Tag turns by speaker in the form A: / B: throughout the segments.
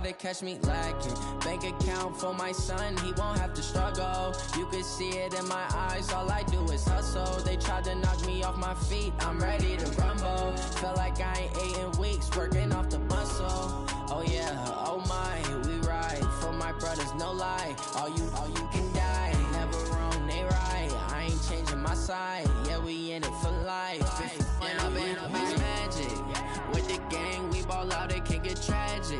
A: to catch me lacking. Bank account for my son, he won't have to struggle. You can see it in my eyes, all I do is hustle. They tried to knock me off my feet, I'm ready to rumble. Felt like I ain't ate in weeks, working off the muscle. Oh yeah, oh my, we ride for my brothers, no lie. All you can die, never wrong, they right. I ain't changing my side, yeah, we in it for life. And I've been magic. With the gang, we ball out, it can get tragic.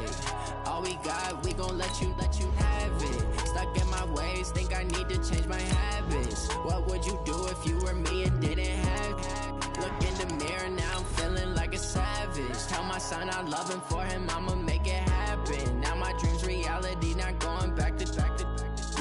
A: All we got, we gon' let you have it. Stuck in my ways, think I need to change my habits. What would you do if you were me and didn't have it? Look in the mirror, now I'm feeling like a savage. Tell my son I love him, for him I'ma make it happen. Now my dream's reality, not going back to.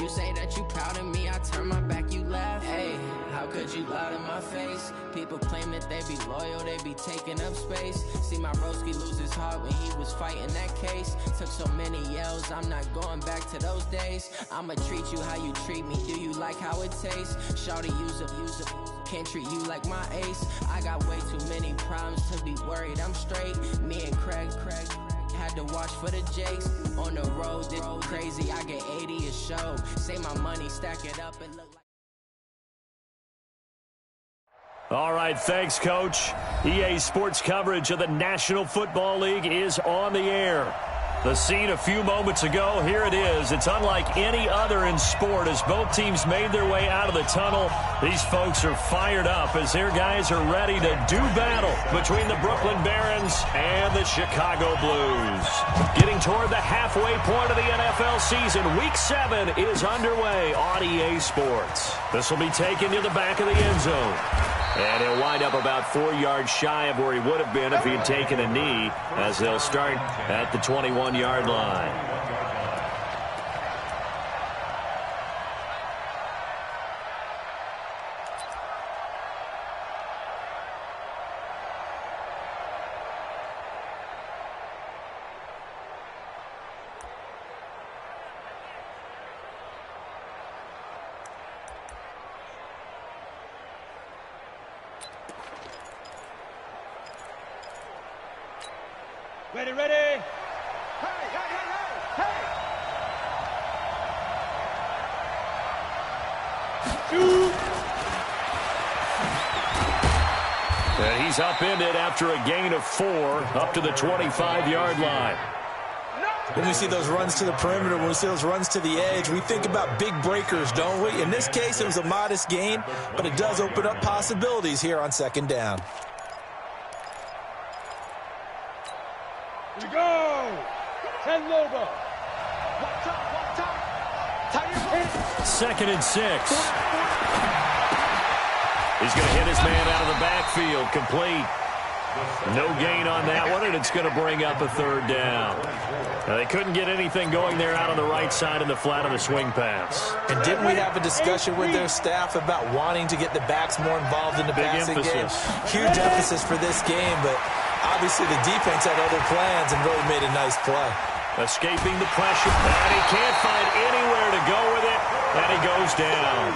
A: You say that you proud of me, I turn my back, you laugh. Hey, how could you lie to my face? People claim that they be loyal, they be taking up space. See my broski lose his heart when he was fighting that case. Took so many yells, I'm not going back to those days. I'ma treat you how you treat me, do you like how it tastes? Shawty, use up, can't treat you like my ace. I got way too many problems to be worried, I'm straight. Me and Craig had to watch for the Jakes. On the road, this crazy, I get 80 a show. Say my money, stack it up and look like.
B: All right, thanks, Coach. EA Sports coverage of the National Football League is on the air. The scene a few moments ago, here it is. It's unlike any other in sport as both teams made their way out of the tunnel. These folks are fired up as their guys are ready to do battle between the Brooklyn Barons and the Chicago Blues. Getting toward the halfway point of the NFL season, Week 7 is underway on EA Sports. This will be taken to the back of the end zone. And he'll wind up about 4 yards shy of where he would have been if he had taken a knee, as they'll start at the 21-yard line.
C: Ready, ready. Hey, hey, hey, hey, hey. Shoot.
B: And he's upended after a gain of 4 up to the 25-yard line.
D: When we see those runs to the perimeter, when we see those runs to the edge, we think about big breakers, don't we? In this case, it was a modest gain, but it does open up possibilities here on second down.
C: Here we go. 10 Lobo. Watch out. Tie your head.
B: 2nd and 6. He's going to hit his man out of the backfield, complete. No gain on that one, and it's going to bring up a 3rd down. Now, they couldn't get anything going there out on the right side in the flat of the swing pass.
D: And didn't we have a discussion with their staff about wanting to get the backs more involved in the passing game? Huge emphasis for this game, but obviously the defense had other plans and really made a nice play.
B: Escaping the pressure, and he can't find anywhere to go with it, and he goes down.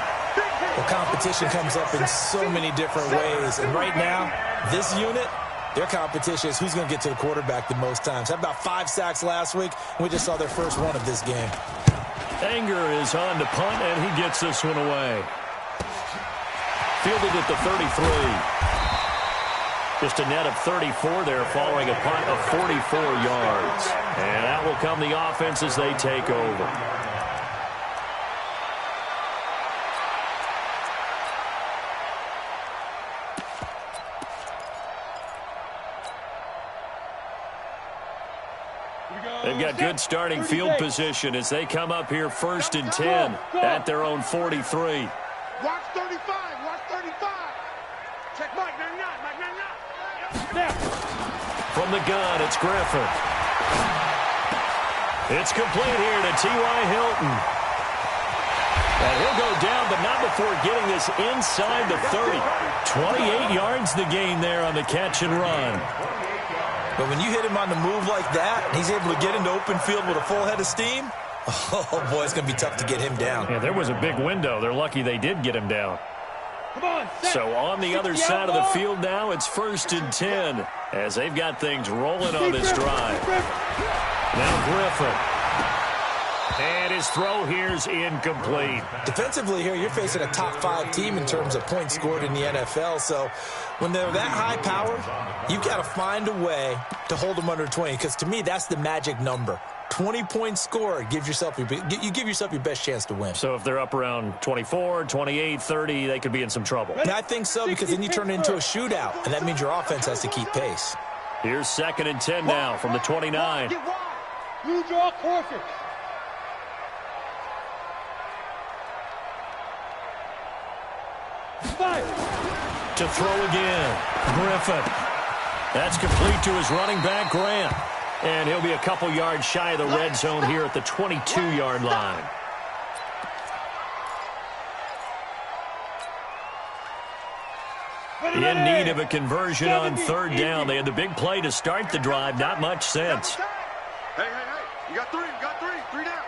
D: Well, competition comes up in so many different ways, and right now, this unit, their competition is who's going to get to the quarterback the most times. Had about 5 sacks last week, and we just saw their first one of this game.
B: Anger is on to punt, and he gets this one away. Fielded at the 33. Just a net of 34 there following a punt of 44 yards. And that will come the offense as they take over. They've got good starting field position as they come up here 1st and 10 at their own 43.
C: Watch 35. Watch 35. Check Mike 99. Mike 99.
B: From the gun, it's Griffin. It's complete here to T.Y. Hilton. And he'll go down, but not before getting this inside the 30. 28 yards the gain there on the catch and run.
D: But when you hit him on the move like that, and he's able to get into open field with a full head of steam, oh, boy, it's going to be tough to get him down.
B: Yeah, there was a big window. They're lucky they did get him down.
C: Come on,
B: so on the other side of the field now, it's 1st and 10 as they've got things rolling on this drive. Now Griffin. And his throw here's incomplete.
D: Defensively here, you're facing a top 5 team in terms of points scored in the NFL. So when they're that high powered, you've got to find a way to hold them under 20. Because to me, that's the magic number. 20 points scored, you give yourself your best chance to win.
B: So if they're up around 24, 28, 30, they could be in some trouble.
D: And I think so, because then you turn it into a shootout, and that means your offense has to keep pace.
B: Here's 2nd and 10 now from the 29.
C: You draw courses.
B: To throw again. Griffin. That's complete to his running back, Grant. And he'll be a couple yards shy of the red zone here at the 22-yard line. In need of a conversion on 3rd down. They had the big play to start the drive. Not much sense.
E: Hey. You got 3. 3 down.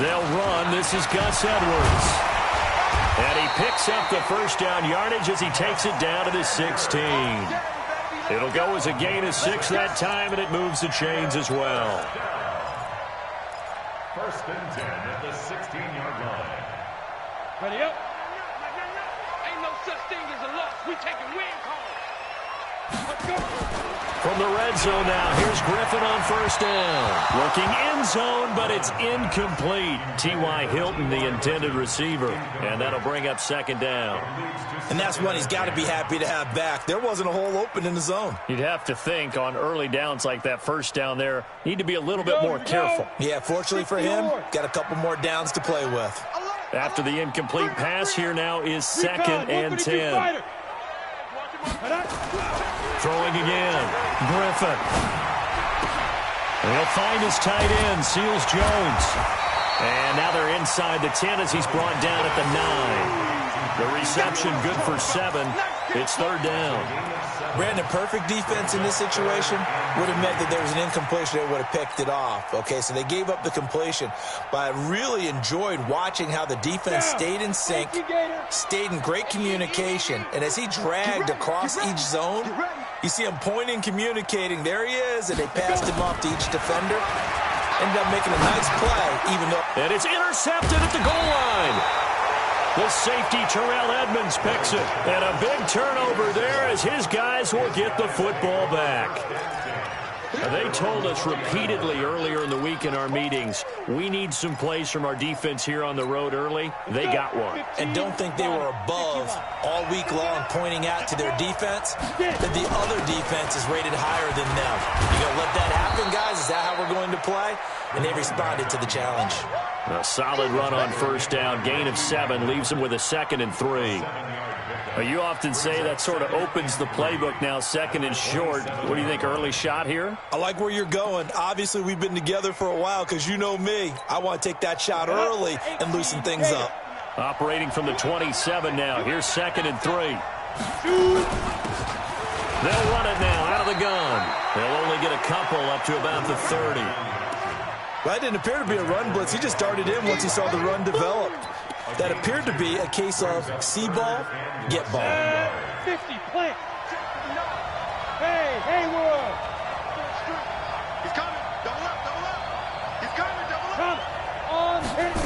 B: They'll run. This is Gus Edwards. And he picks up the first down yardage as he takes it down to the 16. It'll go as a gain of 6 that time, and it moves the chains as well.
F: 1st and 10 at the 16-yard line.
C: Ready up. Ain't no such thing as a loss. We taking win calls. Let's go.
B: From the red zone now, here's Griffin on 1st down. Looking end zone, but it's incomplete. T.Y. Hilton, the intended receiver. And that'll bring up 2nd down.
D: And that's one he's got to be happy to have back. There wasn't a hole open in the zone.
B: You'd have to think on early downs like that 1st down there, need to be a little bit more careful.
D: Yeah, fortunately for him, got a couple more downs to play with.
B: After the incomplete pass, here now is 2nd and 10. Throwing again. Griffin. And he'll find his tight end, Seals Jones. And now they're inside the 10 as he's brought down at the 9. The reception good for 7. It's 3rd down.
D: Brandon, perfect defense in this situation would have meant that there was an incompletion. They would have picked it off. Okay, so they gave up the completion. But I really enjoyed watching how the defense stayed in sync, stayed in great communication. And as he dragged across each zone, you see him pointing, communicating. There he is, and they passed him off to each defender. Ended up making a nice play, even though...
B: And it's intercepted at the goal line. The safety, Terrell Edmonds, picks it. And a big turnover there as his guys will get the football back. They told us repeatedly earlier in the week in our meetings, we need some plays from our defense here on the road early. They got one.
D: And don't think they were above all week long pointing out to their defense that the other defense is rated higher than them. You going to let that happen, guys? Is that how we're going to play? And they responded to the challenge.
B: A solid run on 1st down. Gain of 7 leaves them with a 2nd and 3. You often say that sort of opens the playbook now, 2nd and short. What do you think, early shot here?
D: I like where you're going. Obviously, we've been together for a while because you know me. I want to take that shot early and loosen things up.
B: Operating from the 27 now. Here's 2nd and 3. They'll run it now out of the gun. They'll only get a couple up to about the 30.
D: Well, that didn't appear to be a run blitz. He just darted in once he saw the run develop. That appeared to be a case of see ball, get ball.
C: 50 plant. Hey, Haywood.
E: He's coming. Double up. He's coming. Double up.
C: On hit.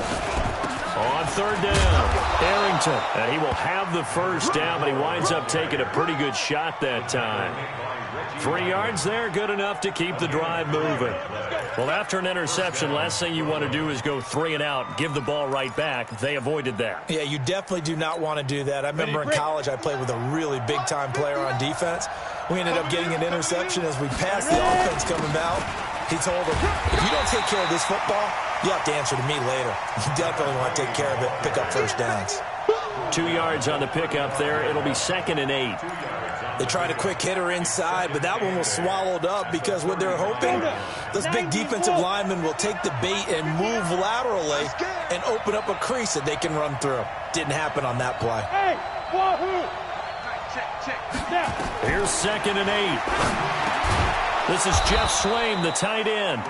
B: On 3rd down, Arrington. And he will have the 1st down, but he winds up taking a pretty good shot that time. 3 yards there, good enough to keep the drive moving. Well, after an interception, last thing you want to do is go 3 and out, give the ball right back. They avoided that.
D: Yeah, you definitely do not want to do that. I remember in college I played with a really big-time player on defense. We ended up getting an interception as we passed the offense coming out. He told him, if you don't take care of this football, you have to answer to me later. You definitely want to take care of it, pick up 1st downs.
B: 2 yards on the pickup there. It'll be 2nd and 8.
D: They tried a quick hitter inside, but that one was swallowed up because what they're hoping, those big defensive linemen will take the bait and move laterally and open up a crease that they can run through. Didn't happen on that play.
C: Hey, wahoo!
B: Here's 2nd and 8. This is Jeff Swaim, the tight end.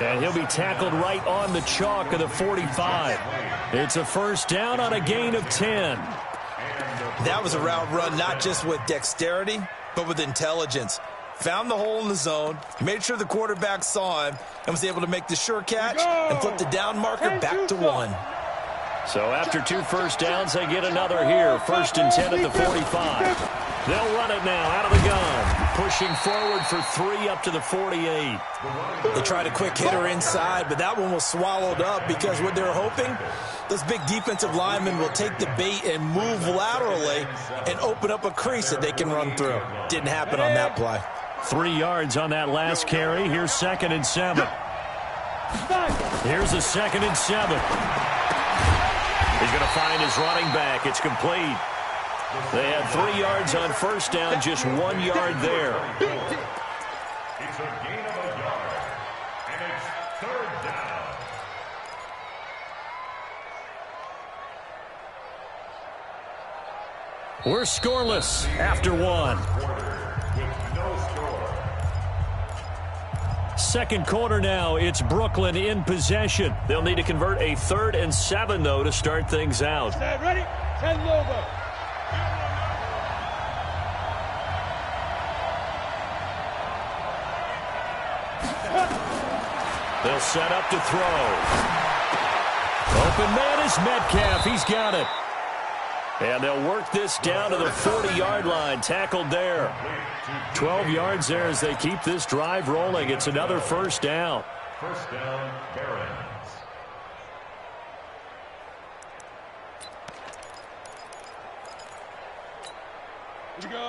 B: And he'll be tackled right on the chalk of the 45. It's a 1st down on a gain of 10.
D: That was a route run not just with dexterity, but with intelligence. found the hole in the zone, made sure the quarterback saw him, and was able to make the sure catch and flip the down marker back to 1.
B: So after 2 first downs, they get another here. 1st and 10 at the 45. They'll run it now out of the gun. Pushing forward for 3 up to the 48.
D: They tried a quick hitter inside, but that one was swallowed up because what they're hoping, those big defensive linemen will take the bait and move laterally and open up a crease that they can run through. Didn't happen on that play.
B: 3 yards on that last carry. Here's 2nd and 7. Here's a 2nd and 7. He's going to find his running back. It's complete. They had 3 yards on first down, just 1 yard there.
F: It's a gain of a yard, and it's 3rd down.
B: We're scoreless after 1.
F: With no score.
B: 2nd quarter now. It's Brooklyn in possession. They'll need to convert a 3rd and 7, though, to start things out.
C: Stand ready. 10 Lobo.
B: They'll set up to throw. Open man is Metcalf. He's got it. And they'll work this down to the 40-yard line. Tackled there. 12 yards there as they keep this drive rolling. It's another first down.
F: First down, Barons.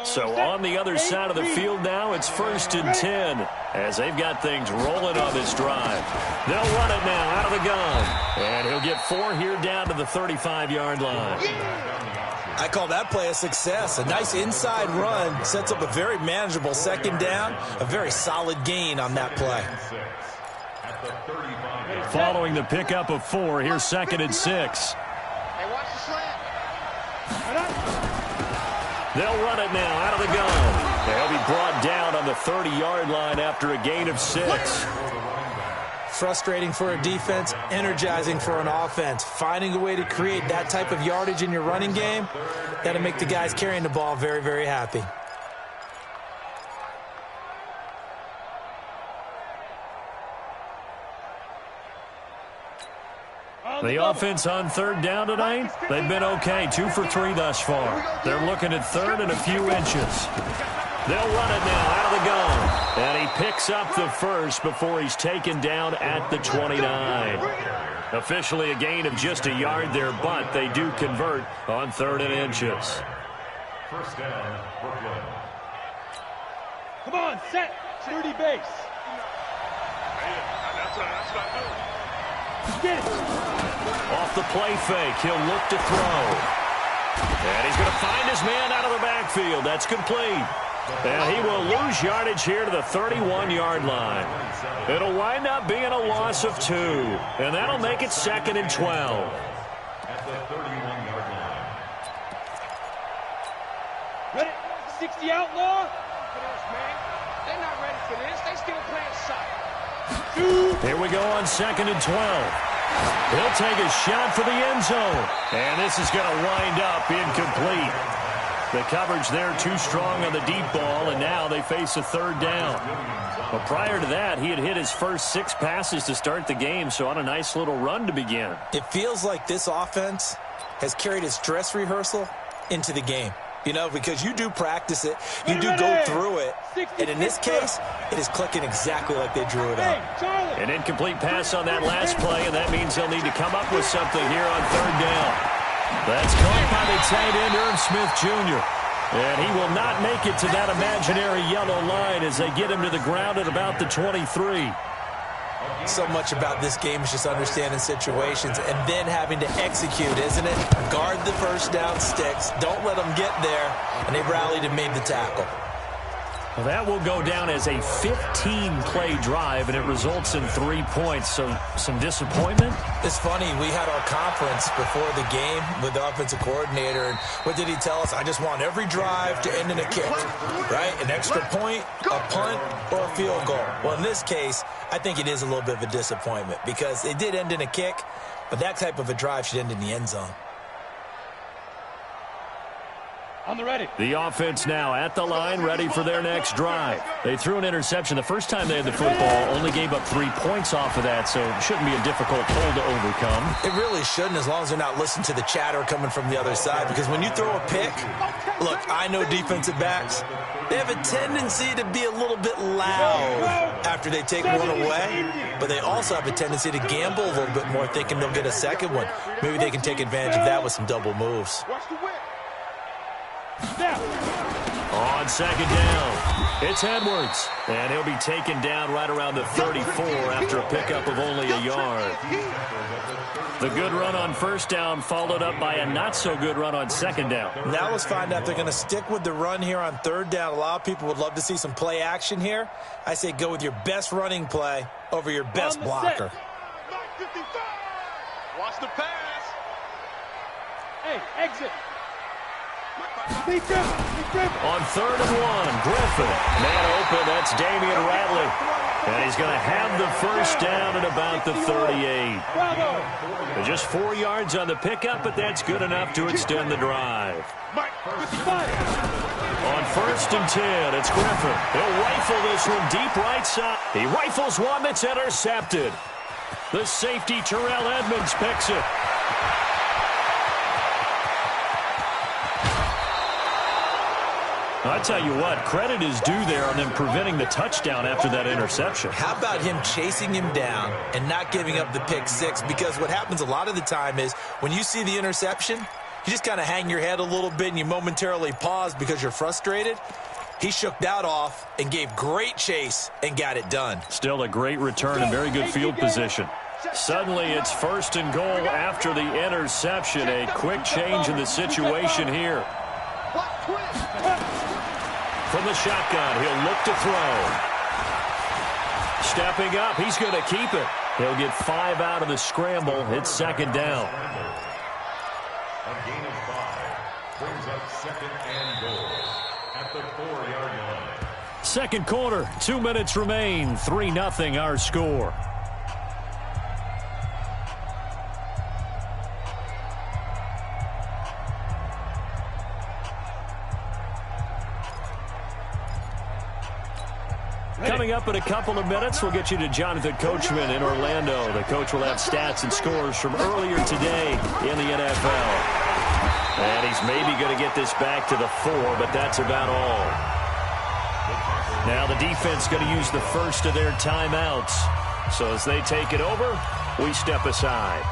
B: So on the other side of the field now, it's 1st and 10 as they've got things rolling on this drive. They'll run it now out of the gun. And he'll get 4 here down to the 35-yard line.
D: I call that play a success. A nice inside run sets up a very manageable 2nd down, a very solid gain on that play.
B: Following the pickup of 4, here's 2nd and 6.
E: Hey, watch the slant.
B: They'll run it now out of the gun. They'll be brought down on the 30-yard line after a gain of 6.
D: Frustrating for a defense, energizing for an offense. Finding a way to create that type of yardage in your running game, that'll make the guys carrying the ball very, very happy.
B: The offense on 3rd down tonight, they've been okay. 2 for 3 thus far. They're looking at 3rd and a few inches. They'll run it now out of the gun. And he picks up the first before he's taken down at the 29. Officially a gain of just a yard there, but they do convert on 3rd and inches.
F: First down, Brooklyn.
C: Come on, set. 30 base.
E: That's what I do.
C: Get it.
B: Off the play fake, he'll look to throw. And he's going to find his man out of the backfield. That's complete. And he will lose yardage here to the 31-yard line. It'll wind up being a loss of 2. And that'll make it 2nd and 12.
F: At the 31-yard line.
C: Ready? 60 outlaw.
E: They're not ready for this. They still playing soft.
B: Here we go on 2nd and 12. He'll take a shot for the end zone. And this is going to wind up incomplete. The coverage there too strong on the deep ball, and now they face a 3rd down. But prior to that, he had hit his first 6 passes to start the game, so on a nice little run to begin.
D: It feels like this offense has carried its dress rehearsal into the game. You know, because you do practice it, you do go through it, and in this case, it is clicking exactly like they drew it up.
B: An incomplete pass on that last play, and that means they'll need to come up with something here on 3rd down. That's caught by the tight end, Irv Smith Jr. And he will not make it to that imaginary yellow line as they get him to the ground at about the 23.
D: So much about this game is just understanding situations and then having to execute, isn't it? Guard the first down sticks. Don't let them get there. And they rallied and made the tackle.
B: Well, that will go down as a 15-play drive, and it results in 3 points. So some disappointment?
D: It's funny. We had our conference before the game with the offensive coordinator, and what did he tell us? I just want every drive to end in a kick, right? An extra point, a punt, or a field goal. Well, in this case, I think it is a little bit of a disappointment because it did end in a kick, but that type of a drive should end in the end zone.
C: On the ready.
B: The offense now at the line, ready for their next drive. They threw an interception the first time they had the football, only gave up 3 points off of that, so it shouldn't be a difficult hole to overcome.
D: It really shouldn't, as long as they're not listening to the chatter coming from the other side, because when you throw a pick, look, I know defensive backs, they have a tendency to be a little bit loud after they take one away, but they also have a tendency to gamble a little bit more, thinking they'll get a second one. Maybe they can take advantage of that with some double moves.
B: On second down, it's Edwards, and he'll be taken down right around the 34 after a pickup of only a yard. The good run on first down followed up by a not-so-good run on second down.
D: Now let's find out if they're going to stick with the run here on third down. A lot of people would love to see some play action here. I say go with your best running play over your best blocker.
E: Watch the pass.
C: Hey, exit.
B: On 3rd and 1, Griffin. Man open, that's Damian Ratley. And he's going to have the first down at about the 38. Just 4 yards on the pickup, but that's good enough to extend the drive. On 1st and 10, it's Griffin. He'll rifle this one deep right side. He rifles one that's intercepted. The safety, Terrell Edmonds, picks it. I tell you what, credit is due there on them preventing the touchdown after that interception.
D: How about him chasing him down and not giving up the pick six? Because what happens a lot of the time is when you see the interception, you just kind of hang your head a little bit and you momentarily pause because you're frustrated. He shook that off and gave great chase and got it done.
B: Still a great return and very good field position. Suddenly it's 1st and goal after the interception. A quick change in the situation here. From the shotgun, he'll look to throw. Stepping up, he's going to keep it. He'll get 5 out of the scramble. It's 2nd down.
F: A gain of 5 brings up 2nd and goal at the 4-yard line.
B: Second quarter, 2 minutes remain. 3-0 our score. Coming up in a couple of minutes, we'll get you to Jonathan Coachman in Orlando. The coach will have stats and scores from earlier today in the NFL. And he's maybe going to get this back to the 4, but that's about all. Now the defense going to use the first of their timeouts. So as they take it over, we step aside.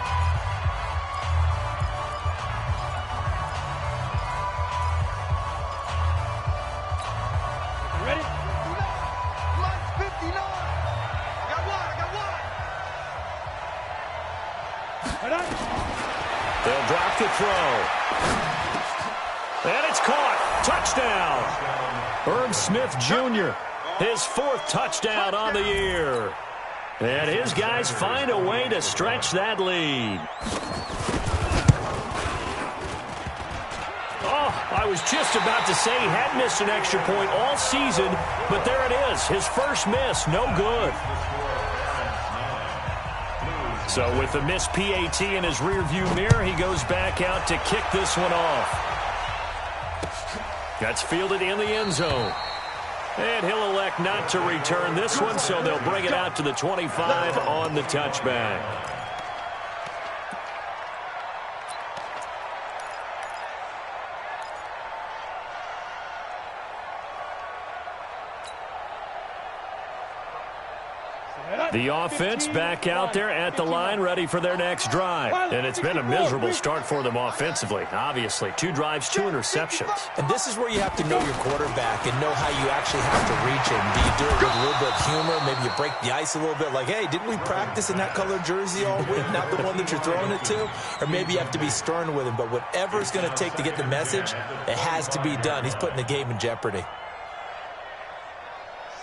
B: They'll drop the throw. And it's caught. Touchdown. Herb Smith Jr., his 4th touchdown on the year. And his guys find a way to stretch that lead. Oh, I was just about to say he had missed an extra point all season, but there it is. His first miss, no good. So with the missed PAT in his rearview mirror, he goes back out to kick this one off. That's fielded in the end zone. And he'll elect not to return this one, so they'll bring it out to the 25 on the touchback. The offense back out there at the line, ready for their next drive. And it's been a miserable start for them offensively. Obviously, 2 drives, 2 interceptions.
D: And this is where you have to know your quarterback and know how you actually have to reach him. Do you do it with a little bit of humor? Maybe you break the ice a little bit like, hey, didn't we practice in that colored jersey all week? Not the one that you're throwing it to? Or maybe you have to be stern with him. But whatever it's going to take to get the message, it has to be done. He's putting the game in jeopardy.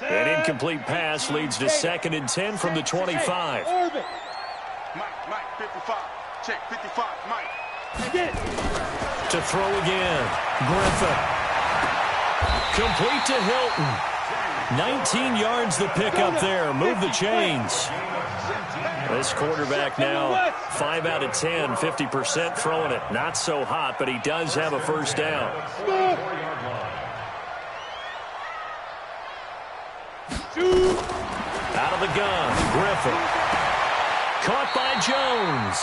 B: An incomplete pass leads to 2nd and 10 from the 25.
E: Mike, 55. Check, 55, Mike.
B: To throw again. Griffin. Complete to Hilton. 19 yards the pickup there. Move the chains. This quarterback now 5 out of 10, 50% throwing it. Not so hot, but he does have a first down. Out of the gun, Griffin. Caught by Jones.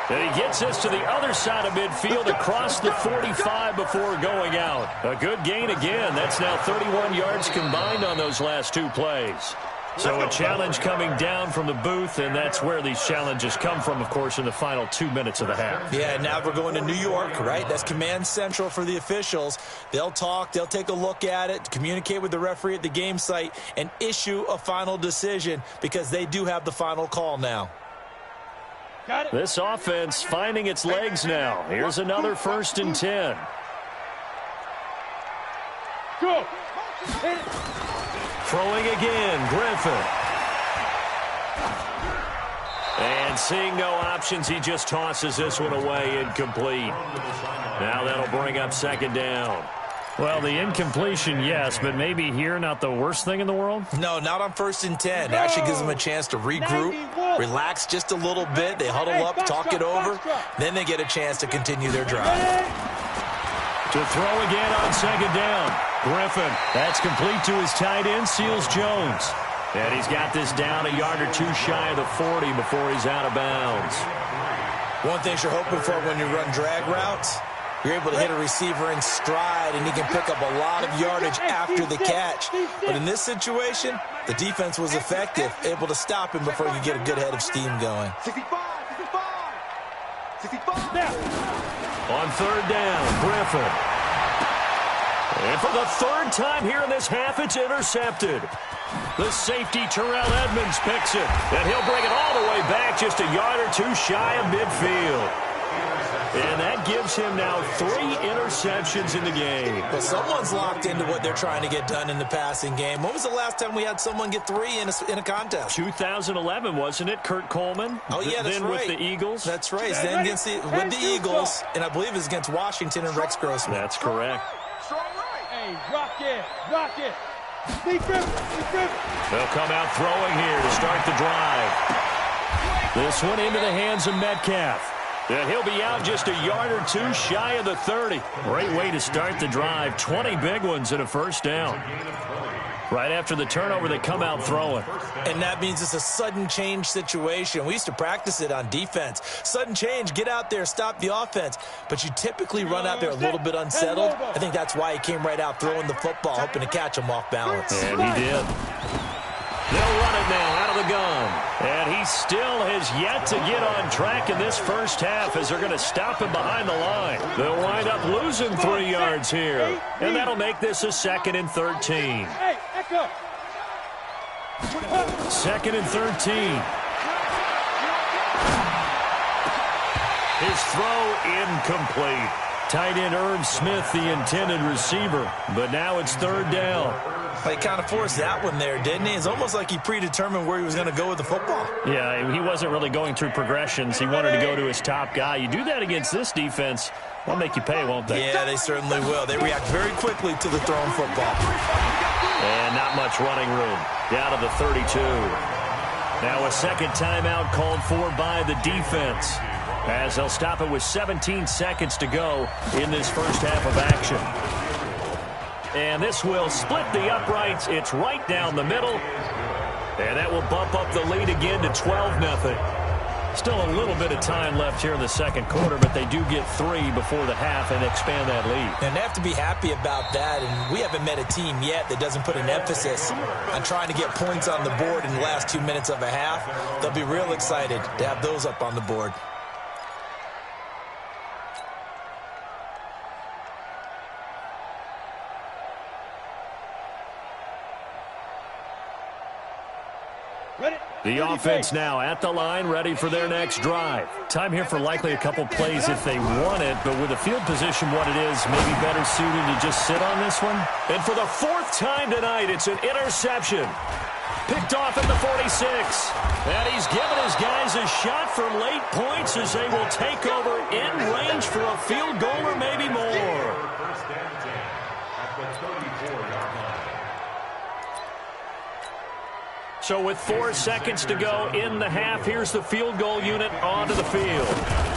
B: And he gets us to the other side of midfield across the 45 before going out. A good gain again. That's now 31 yards combined on those last two plays. So a challenge coming down from the booth, and that's where these challenges come from, of course, in the final 2 minutes of the half.
D: Yeah, now we're going to New York, right? That's command central for the officials. They'll talk, they'll take a look at it, communicate with the referee at the game site, and issue a final decision because they do have the final call now.
B: This offense finding its legs now. Here's another 1st and 10.
C: Go.
B: Throwing again, Griffin. And seeing no options, he just tosses this one away, incomplete. Now that'll bring up 2nd down.
G: Well, the incompletion, yes, but maybe here not the worst thing in the world?
D: No, not on 1st and 10. It actually gives them a chance to regroup, relax just a little bit. They huddle up, talk it over. Then they get a chance to continue their drive.
B: To throw again on 2nd down. Griffin, that's complete to his tight end, Seals Jones. And he's got this down a yard or two shy of the 40 before he's out of bounds.
D: One thing you're hoping for when you run drag routes, you're able to hit a receiver in stride, and he can pick up a lot of yardage after the catch. But in this situation, the defense was effective, able to stop him before he could get a good head of steam going.
E: 65.
B: On 3rd down, Griffin. And for the 3rd time here in this half, it's intercepted. The safety, Terrell Edmonds, picks it. And he'll bring it all the way back just a yard or two shy of midfield. And that gives him now 3 interceptions in the game.
D: Well, someone's locked into what they're trying to get done in the passing game. When was the last time we had someone get 3 in a contest?
B: 2011, wasn't it? Kurt Coleman.
D: Oh, yeah, that's
B: then
D: right.
B: With the Eagles.
D: That's right. Then with the Eagles, and I believe it's against Washington and Rex Grossman.
B: That's correct.
C: Hey, rock it.
B: They'll come out throwing here to start the drive. This one into the hands of Metcalf. And he'll be out just a yard or two shy of the 30. Great way to start the drive. 20 big ones and a first down. Right after the turnover, they come out throwing.
D: And that means it's a sudden change situation. We used to practice it on defense. Sudden change, get out there, stop the offense. But you typically run out there a little bit unsettled. I think that's why he came right out throwing the football, hoping to catch him off balance.
B: And he did. They'll run it now out of the gun. And he still has yet to get on track in this first half as they're going to stop him behind the line. They'll wind up losing 3 yards here. And that'll make this a 2nd and 13.
C: Hey, echo.
B: 2nd and 13. His throw incomplete. Tight end Irv Smith, the intended receiver. But now it's 3rd down.
D: He kind of forced that one there, didn't he? It's almost like he predetermined where he was going to go with the football.
G: Yeah, he wasn't really going through progressions. He wanted to go to his top guy. You do that against this defense, they'll make you pay, won't they?
D: Yeah, they certainly will. They react very quickly to the thrown football.
B: And not much running room. Down to the 32. Now a 2nd timeout called for by the defense, as they'll stop it with 17 seconds to go in this first half of action. And this will split the uprights. It's right down the middle. And that will bump up the lead again to 12-0. Still a little bit of time left here in the 2nd quarter, but they do get 3 before the half and expand that lead.
D: And they have to be happy about that. And we haven't met a team yet that doesn't put an emphasis on trying to get points on the board in the last 2 minutes of a half. They'll be real excited to have those up on the board.
B: The offense now at the line, ready for their next drive. Time here for likely a couple plays if they want it, but with the field position what it is, maybe better suited to just sit on this one. And for the 4th time tonight, it's an interception. Picked off at the 46. And he's given his guys a shot for late points as they will take over in range for a field goal or maybe more.
F: First down 10 at the 34-yard line.
B: So with 4 seconds to go in the half, here's the field goal unit onto the field.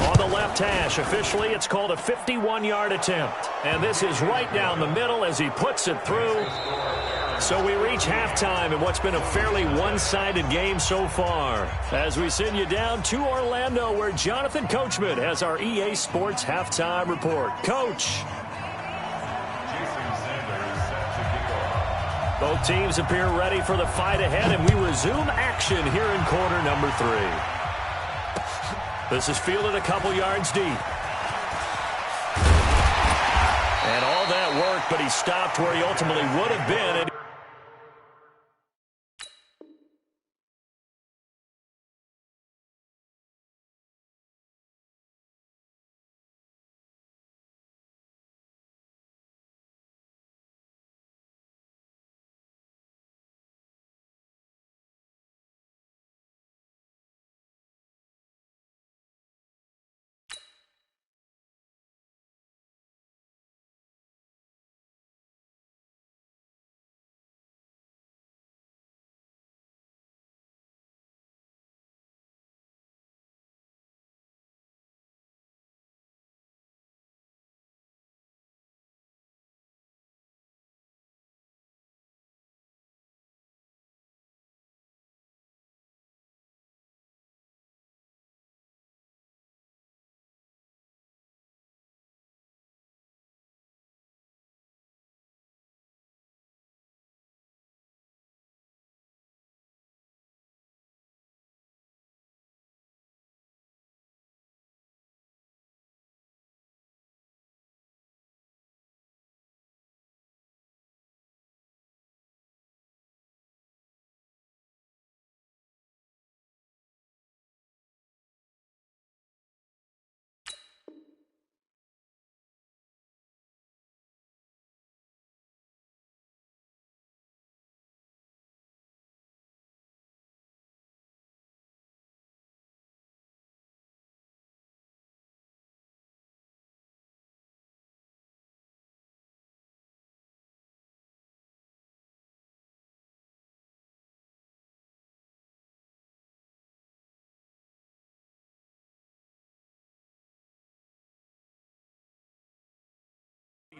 B: On the left hash, officially it's called a 51-yard attempt. And this is right down the middle as he puts it through. So we reach halftime in what's been a fairly one-sided game so far. As we send you down to Orlando, where Jonathan Coachman has our EA Sports Halftime Report. Coach. Both teams appear ready for the fight ahead, and we resume action here in quarter number 3. This is fielded a couple yards deep. And all that work, but he stopped where he ultimately would have been. And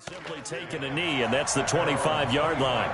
B: simply taking a knee, and that's the 25-yard line.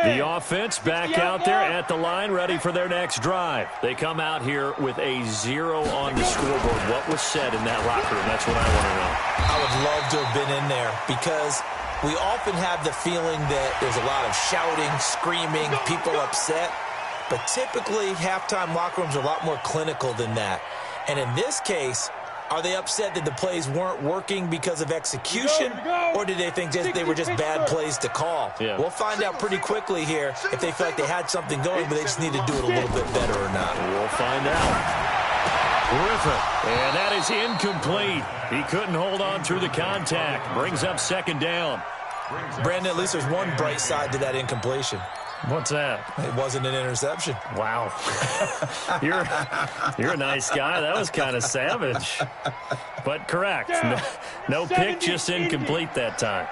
B: The offense back out there at the line, ready for their next drive. They come out here with a 0 on the scoreboard. What was said in that locker room? That's what I want to know.
D: I would love to have been in there because we often have the feeling that there's a lot of shouting, screaming, people upset. But typically, halftime locker rooms are a lot more clinical than that. And in this case, are they upset that the plays weren't working because of execution, or did they think they were just bad plays to call?
B: Yeah.
D: We'll find out pretty quickly here if they feel like they had something going, but they just need to do it a little bit better or not.
B: We'll find out. Griffin, and that is incomplete. He couldn't hold on through the contact. Brings up second down.
D: Brandon, at least there's one bright side to that incompletion.
B: What's that?
D: It wasn't an interception.
B: Wow. You're a nice guy. That was kind of savage. But correct. No pick, just incomplete that time.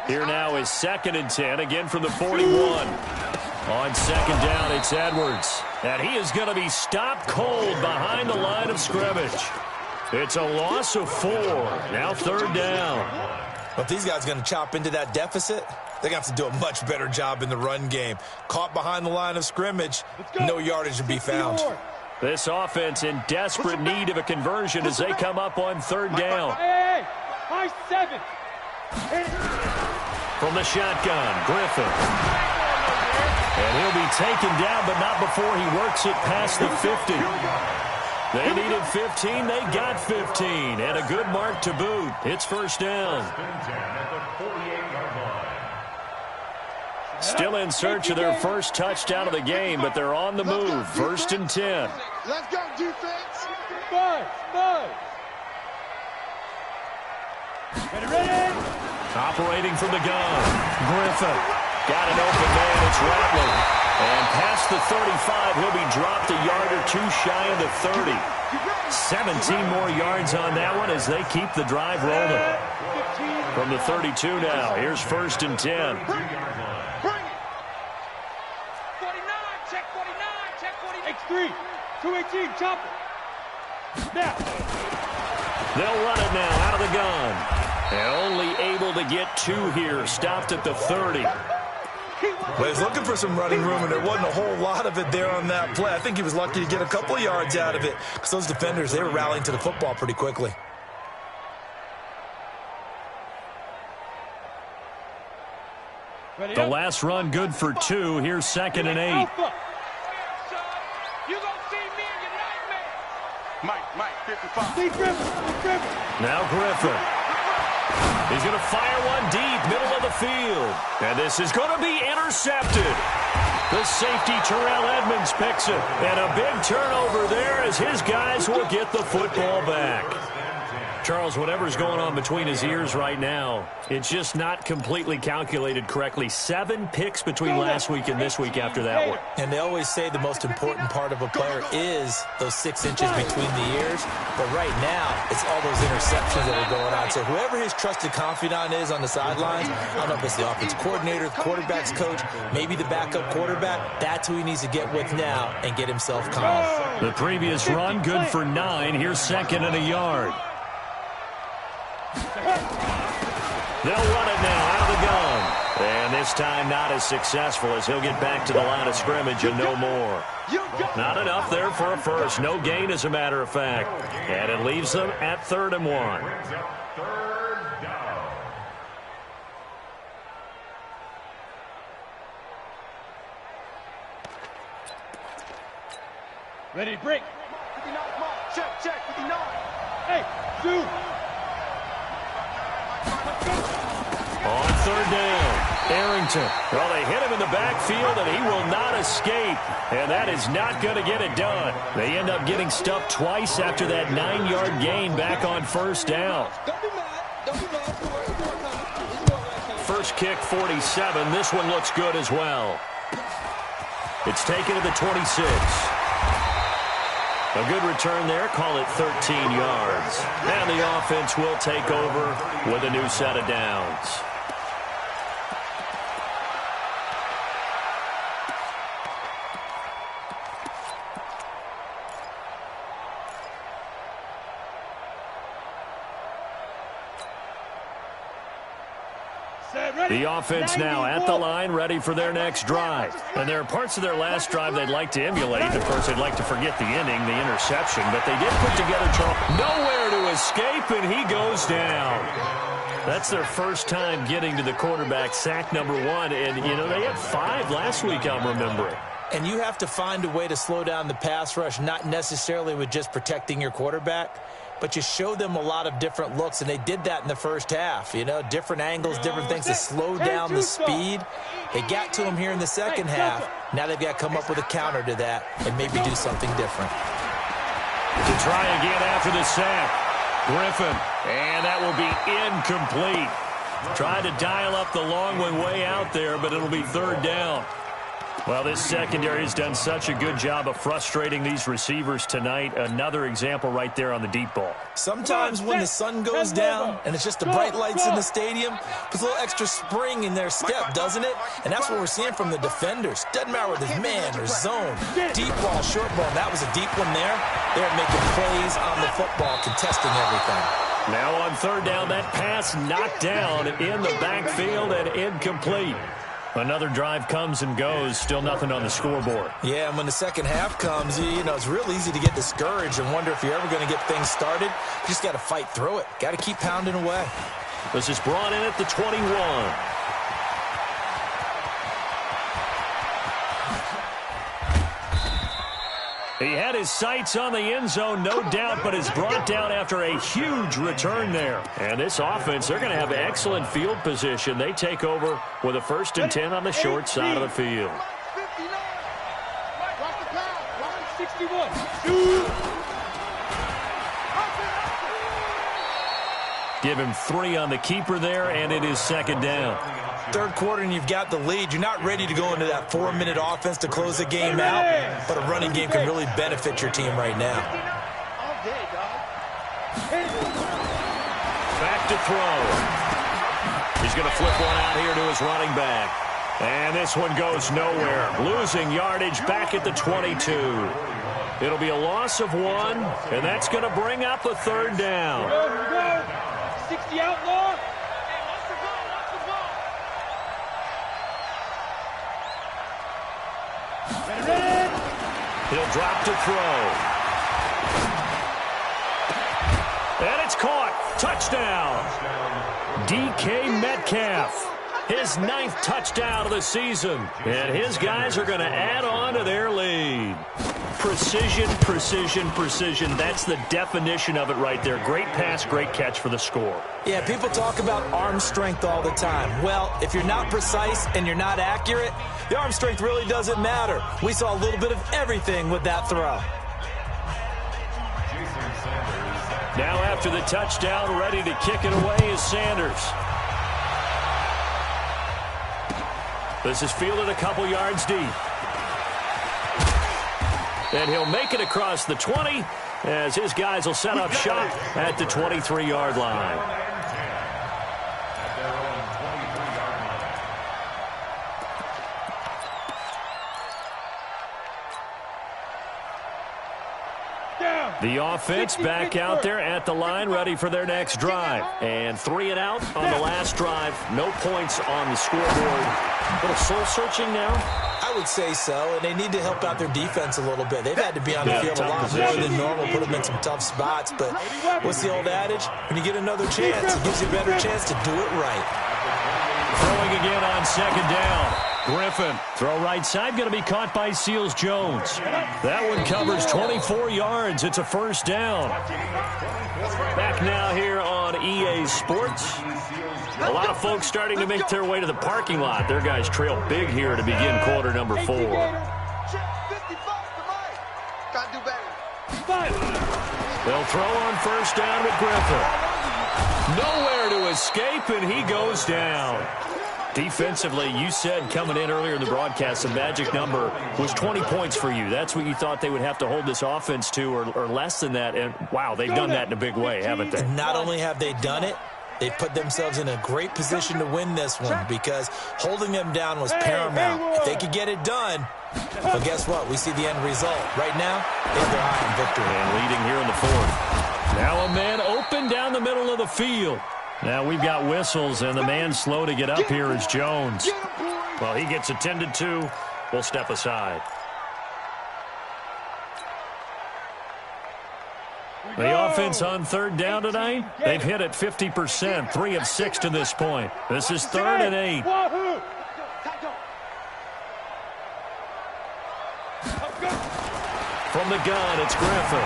B: Here now is 2nd and 10, again from the 41. On second down, it's Edwards. And he is going to be stopped cold behind the line of scrimmage. It's a loss of 4. Now 3rd down.
D: But if these guys are going to chop into that deficit, they're going to have to do a much better job in the run game. Caught behind the line of scrimmage, no yardage to be found.
B: This offense in desperate need of a conversion as they come up on 3rd down.
C: High 7.
B: From the shotgun, Griffin. And he'll be taken down, but not before he works it past the 50. They needed 15. They got 15. And a good mark to boot. It's 1st down. Still in search of their first touchdown of the game, but they're on the move. 1st and 10.
E: Let's go, defense.
C: Ready.
B: Operating from the gun. Griffin. Got an open man. It's Rattler. And past the 35, he'll be dropped a yard or two shy of the 30. 17 more yards on that one as they keep the drive rolling. From the 32 now, here's 1st and 10.
C: 49, check 49, check 49. X3, 218, chopper. Now.
B: They'll run it now out of the gun. And only able to get 2 here. Stopped at the 30.
D: Well, he was looking for some running room, and there wasn't a whole lot of it there on that play. I think he was lucky to get a couple of yards out of it because those defenders, they were rallying to the football pretty quickly.
B: The last run good for 2. Here's 2nd and 8.
C: You gonna see me in your nightmare.
E: Mike, 55.
C: Steve Griffin.
B: Now Griffin. He's going to fire one deep, middle of the field. And this is going to be intercepted. The safety, Terrell Edmonds, picks it. And a big turnover there as his guys will get the football back. Charles, whatever's going on between his ears right now, it's just not completely calculated correctly. 7 picks between last week and this week after that one.
D: And they always say the most important part of a player is those 6 inches between the ears. But right now, it's all those interceptions that are going on. So whoever his trusted confidant is on the sidelines, I don't know if it's the offensive coordinator, the quarterback's coach, maybe the backup quarterback, that's who he needs to get with now and get himself calm.
B: The previous run, good for 9. Here's 2nd and a yard. They'll run it now out of the gun. And this time not as successful as he'll get back to the line of scrimmage and no more. Not enough there for a first. No gain, as a matter of fact. And it leaves them at 3rd and 1.
F: Third down.
C: Ready, break.
E: 59, check, 59.
C: Hey, shoot.
B: On 3rd down, Arrington. Well, they hit him in the backfield, and he will not escape. And that is not going to get it done. They end up getting stuffed twice after that 9-yard gain back on 1st down. First kick, 47. This one looks good as well. It's taken to the 26. A good return there. Call it 13 yards. And the offense will take over with a new set of downs. The offense now at the line, ready for their next drive. And there are parts of their last drive they'd like to emulate. Of course, they'd like to forget the inning, the interception. But they did put together nowhere to escape, and he goes down. That's their first time getting to the quarterback, sack number 1. And, you know, they had 5 last week, I'm remembering.
D: And you have to find a way to slow down the pass rush, not necessarily with just protecting your quarterback, but you show them a lot of different looks, and they did that in the first half. You know, different angles, different things to slow down the speed. They got to him here in the second half. Now they've got to come up with a counter to that and maybe do something different.
B: To try again after the sack. Griffin, and that will be incomplete. Tried to dial up the long one way out there, but it'll be 3rd down. Well, this secondary has done such a good job of frustrating these receivers tonight. Another example right there on the deep ball.
D: Sometimes when the sun goes down and it's just the bright lights in the stadium, puts a little extra spring in their step, doesn't it? And that's what we're seeing from the defenders. Doesn't matter whether it's man or zone. Deep ball, short ball. That was a deep one there. They're making plays on the football, contesting everything.
B: Now on 3rd down, that pass knocked down in the backfield and incomplete. Another drive comes and goes, still nothing on the scoreboard.
D: Yeah, and when the second half comes, you know, it's real easy to get discouraged and wonder if you're ever going to get things started. You just got to fight through it. Got to keep pounding away.
B: This is brought in at the 21. He had his sights on the end zone, no doubt, but is brought down after a huge return there. And this offense, they're going to have excellent field position. They take over with a 1st and 10 on the short side of the field.
C: 61.
B: Give him 3 on the keeper there, and it is second down.
D: Third quarter and you've got the lead. You're not ready to go into that 4-minute offense to close the game out, but a running game can really benefit your team right now.
B: Back to throw. He's going to flip one out here to his running back. And this one goes nowhere. Losing yardage back at the 22. It'll be a loss of 1, and that's going to bring up a third down.
C: 60 outlaw.
B: He'll drop to throw. And it's caught. Touchdown. DK Metcalf. His 9th touchdown of the season. And his guys are going to add on to their lead. Precision, precision, precision. That's the definition of it right there. Great pass, great catch for the score.
D: Yeah, people talk about arm strength all the time. Well, if you're not precise and you're not accurate, the arm strength really doesn't matter. We saw a little bit of everything with that throw.
B: Now after the touchdown, ready to kick it away is Sanders. This is fielded a couple yards deep. And he'll make it across the 20 as his guys will set up shop at the 23-yard line. The offense back out there at the line, ready for their next drive. And 3 and out on the last drive. No points on the scoreboard. A little soul-searching now?
D: I would say so, and they need to help out their defense a little bit. They've had to be on the field a lot more than normal, put them in some tough spots. But what's the old adage? When you get another chance, it gives you a better chance to do it right.
B: Throwing again on second down. Griffin, throw right side, going to be caught by Seals-Jones. That one covers 24 yards. It's a first down. Back now here on EA Sports. A lot of folks starting to make their way to the parking lot. Their guys trail big here to begin quarter number 4. They'll throw on first down with Griffin. Nowhere to escape, and he goes down. Defensively, you said coming in earlier in the broadcast, the magic number was 20 points for you. That's what you thought they would have to hold this offense to, or less than that. And, wow, they've done that in a big way, haven't they?
D: And not only have they done it, they put themselves in a great position to win this one because holding them down was paramount. If they could get it done, well, guess what? We see the end result. Right now, they have their eye on victory.
B: And leading here in the 4th. Now a man open down the middle of the field. Now we've got whistles, and the man slow to get up here is Jones. Well, he gets attended to. We'll step aside. The offense on third down tonight, they've hit it 50%, 3 of 6 to this point. This is 3rd and 8. From the gun, it's Griffin.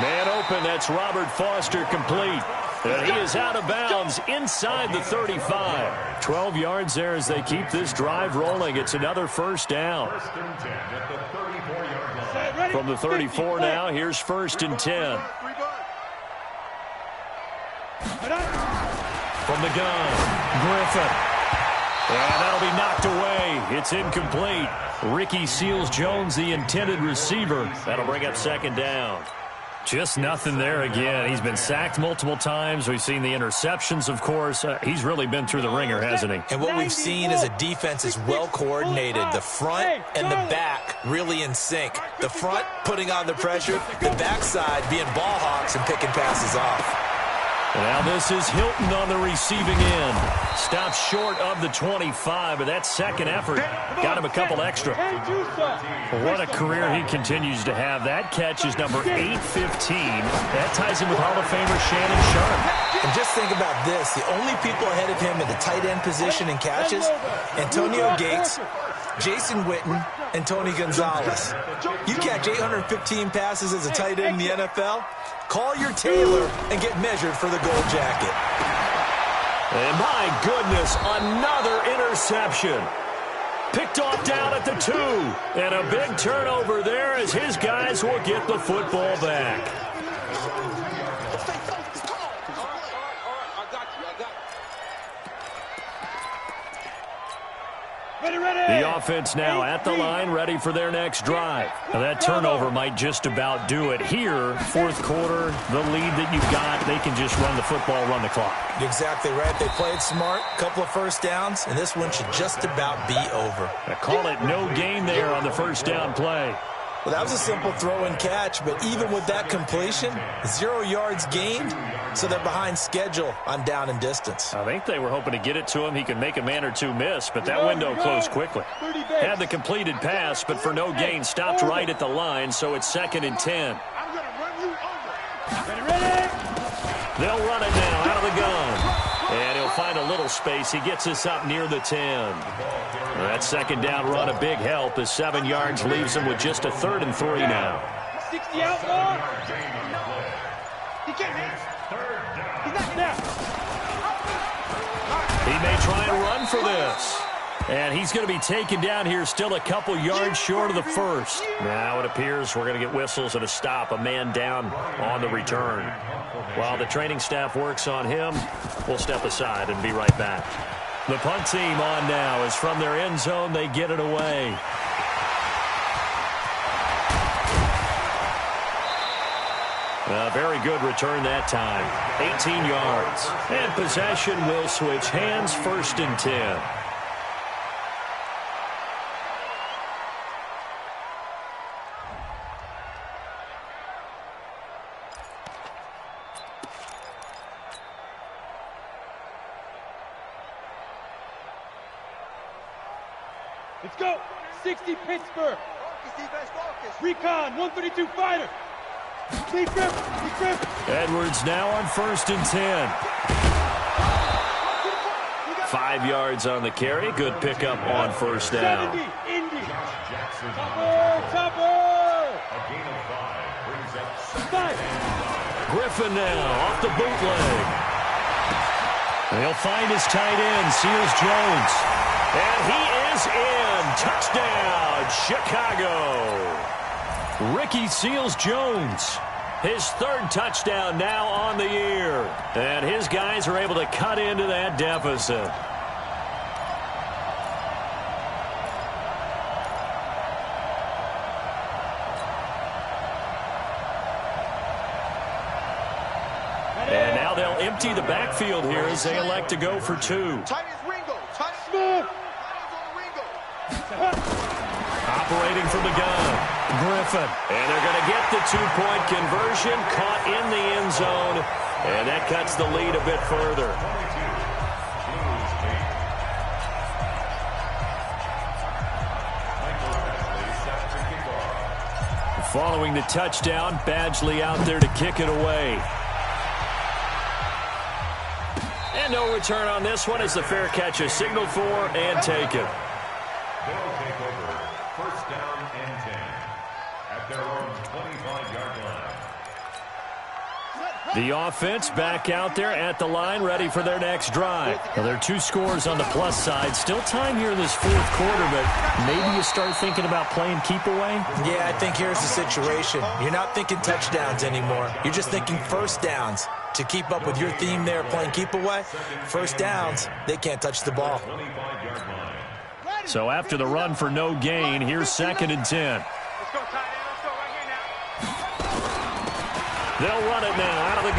B: Man open, that's Robert Foster complete. And he is out of bounds inside the 35. 12 yards there as they keep this drive rolling. It's another first down. From the 34 now, here's 1st and 10. From the gun, Griffin. And that'll be knocked away. It's incomplete. Ricky Seals-Jones, the intended receiver. That'll bring up 2nd down. Just nothing there again. He's been sacked multiple times. We've seen the interceptions, of course. He's really been through the ringer, hasn't he?
D: And what we've seen is a defense is well coordinated. The front and the back really in sync. The front putting on the pressure, the backside being ball hawks and picking passes off.
B: And now this is Hilton on the receiving end. Stops short of the 25, but that second effort got him a couple extra. What a career he continues to have. That catch is number 815. That ties him with Hall of Famer Shannon Sharpe.
D: And just think about this. The only people ahead of him in the tight end position and catches, Antonio Gates, Jason Witten, and Tony Gonzalez. You catch 815 passes as a tight end in the NFL, call your tailor and get measured for the gold jacket.
B: And my goodness, another interception. Picked off down at the 2. And a big turnover there as his guys will get the football back. The offense now at the line, ready for their next drive. Now that turnover might just about do it. Here, fourth quarter, the lead that you've got, they can just run the football, run the clock.
D: Exactly right. They played smart, couple of first downs, and this one should just about be over.
B: I call it no gain there on the first down play.
D: Well, that was a simple throw and catch, but even with that completion, 0 yards gained, so they're behind schedule on down and distance.
B: I think they were hoping to get it to him. He could make a man or two miss, but that window closed quickly. Had the completed pass, but for no gain, stopped right at the line, so it's 2nd and 10.
E: I'm going to run you over.
B: They'll run it now out of the gun. And he'll find a little space. He gets us up near the 10. That second down run, a big help as 7 yards leaves him with just a 3rd and 3 now.
C: 60 out more. He can't hit. He's not now.
B: He may try and run for this. And he's going to be taken down here, still a couple yards short of the first. Now it appears we're going to get whistles and a stop, a man down on the return. While the training staff works on him, we'll step aside and be right back. The punt team on now is from their end zone. They get it away. A very good return that time. 18 yards. And possession will switch hands, 1st and 10.
C: Let's go. 60 Pittsburgh. Recon, 132 fighter. Deep grip.
B: Edwards now on 1st and 10. 5 yards on the carry. Good pickup on first down.
C: 70, Indy. Topper.
B: Griffin now off the bootleg. And he'll find his tight end, Seals Jones. And he is in. Touchdown, Chicago. Ricky Seals-Jones, his 3rd touchdown now on the year. And his guys are able to cut into that deficit. And now they'll empty the backfield here as they elect to go for 2.
E: Tight as Ringo. Tight as Ringo.
B: Operating from the gun, Griffin. And they're going to get the 2-point conversion, caught in the end zone, and that cuts the lead a bit further. Following the touchdown, Badgley out there to kick it away. And no return on this one as the fair catch is signaled for and taken.
F: They'll take over 1st down and 10 at their own 25-yard line.
B: The offense back out there at the line, ready for their next drive. Well, there are 2 scores on the plus side. Still time here in this 4th quarter, but maybe you start thinking about playing keep away?
D: Yeah, I think here's the situation. You're not thinking touchdowns anymore. You're just thinking first downs. To keep up with your theme there, playing keep away, first downs, they can't touch the ball.
B: So after the run for no gain, here's 2nd and 10.
E: Let's go, tight end. Let's go right here now.
B: They'll run it now out of the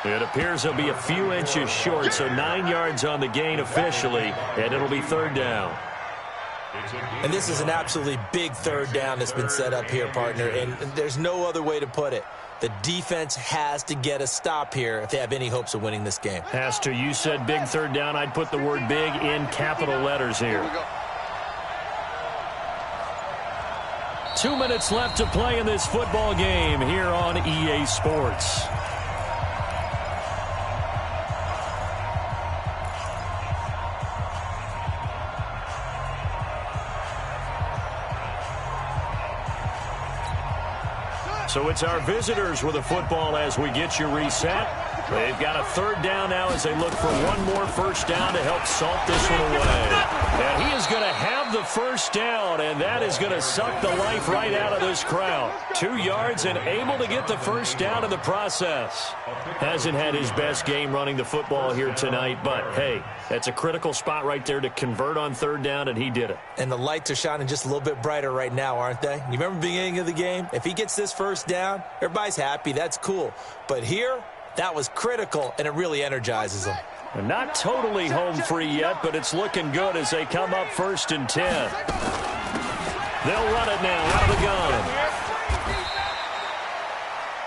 B: gun. It appears they'll be a few inches short, so 9 yards on the gain officially, and it'll be 3rd down.
D: And this is an absolutely big 3rd down that's been set up here, partner, and there's no other way to put it. The defense has to get a stop here if they have any hopes of winning this game.
B: Has to. You said big 3rd down. I'd put the word big in capital letters here. 2 minutes left to play in this football game here on EA Sports. So it's our visitors with the football as we get you reset. They've got a third down now as they look for one more first down to help salt this one away. And he is going to have the first down, and that is going to suck the life right out of this crowd. 2 yards and able to get the first down in the process. Hasn't had his best game running the football here tonight, but hey, that's a critical spot right there to convert on third down, and he did it.
D: And the lights are shining just a little bit brighter right now, aren't they? You remember the beginning of the game? If he gets this first down, everybody's happy. That's cool. But here, that was critical, and it really energizes them.
B: And not totally home free yet, but it's looking good as they come up 1st and 10. They'll run it now out of the gun.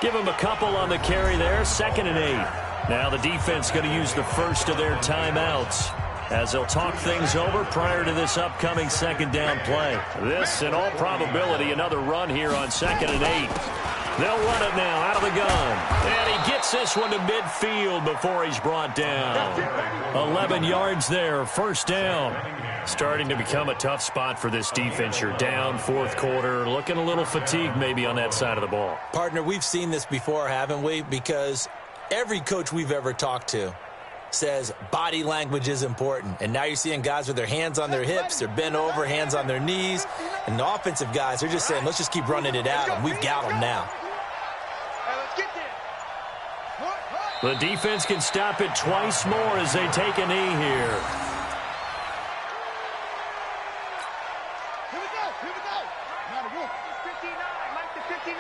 B: Give him a couple on the carry there, 2nd and 8. Now the defense going to use the first of their timeouts as they'll talk things over prior to this upcoming 2nd down play. This, in all probability, another run here on 2nd and 8. They'll run it now out of the gun. And he gets this one to midfield before he's brought down. 11 yards there, first down. Starting to become a tough spot for this defense. You're down 4th quarter, looking a little fatigued maybe on that side of the ball.
D: Partner, we've seen this before, haven't we? Because every coach we've ever talked to says body language is important. And now you're seeing guys with their hands on their hips, they're bent over, hands on their knees. And the offensive guys, they're just saying, let's just keep running it at them. We've got them now.
B: The defense can stop it twice more as they take a knee here.
E: Here we go. Now the roof. 59, Mike the 59.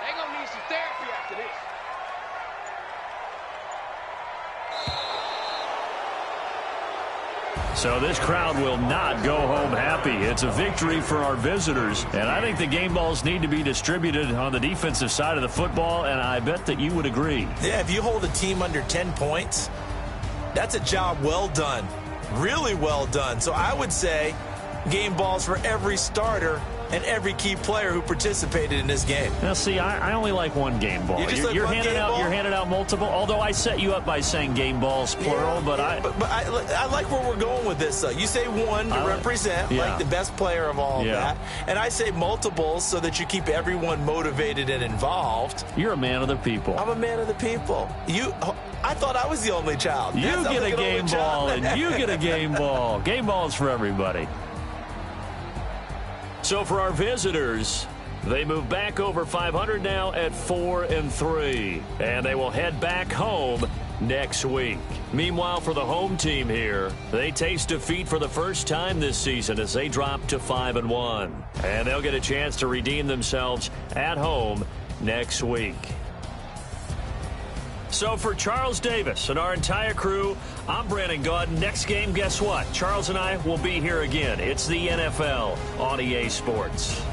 E: They're going to need some therapy after this.
B: So this crowd will not go home happy. It's a victory for our visitors. And I think the game balls need to be distributed on the defensive side of the football, and I bet that you would agree.
D: Yeah, if you hold a team under 10 points, that's a job well done. Really well done. So I would say game balls for every starter and every key player who participated in this game.
B: Now, see, I only like one game ball. You're handing out multiple, although I set you up by saying game balls, plural, but
D: I like where we're going with this, though. You say one to represent, like the best player of all of that, and I say multiples so that you keep everyone motivated and involved.
B: You're a man of the people.
D: I'm a man of the people. I thought I was the only child.
B: You get a game ball, and you get a game ball. Game balls for everybody. So for our visitors, they move back over 500 now at 4-3, and they will head back home next week. Meanwhile, for the home team here, they taste defeat for the first time this season as they drop to 5-1, and they'll get a chance to redeem themselves at home next week. So for Charles Davis and our entire crew, I'm Brandon Gaudin. Next game, guess what? Charles and I will be here again. It's the NFL on EA Sports.